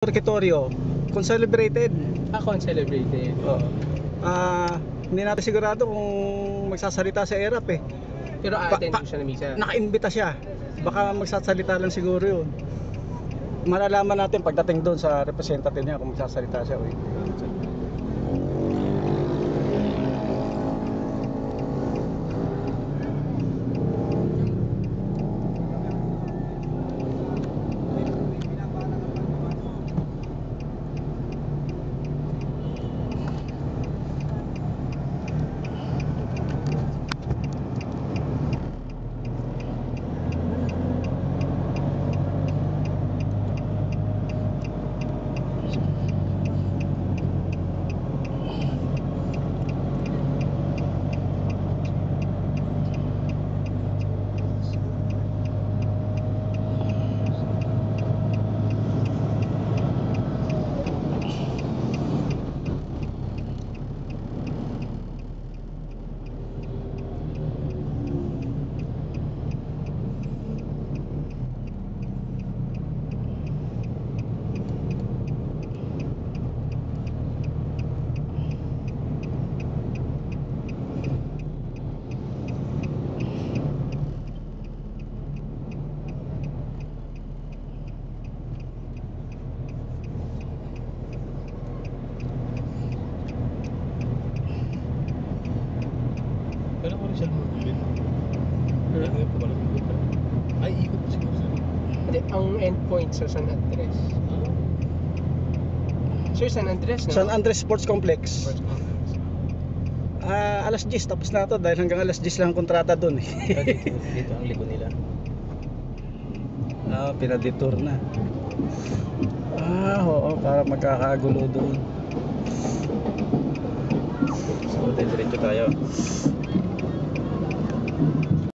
Territorio, kung celebrated. Ako ang celebrated. Oo. Hindi natin sigurado kung magsasalita sa ERAP eh. Pero attend siya na misa. Naka-imbita siya. Baka magsasalita lang siguro yun. Malalaman natin pagdating doon sa representative niya kung magsasalita siya o hindi. Kailan ko rin siya lumulubin? Kailan ko pala lumulubin? Ay, ikot pa siguro sa Hindi, ang endpoint sa San Andres. Sir, San Andres na? San Andres Sports Complex. Sports complex. Alas 10 tapos na to dahil hanggang alas 10 lang ang kontrata doon eh. Dito ang liko nila. Pinadetour na. Oo, para magkakagulo doon. So, diretso tayo.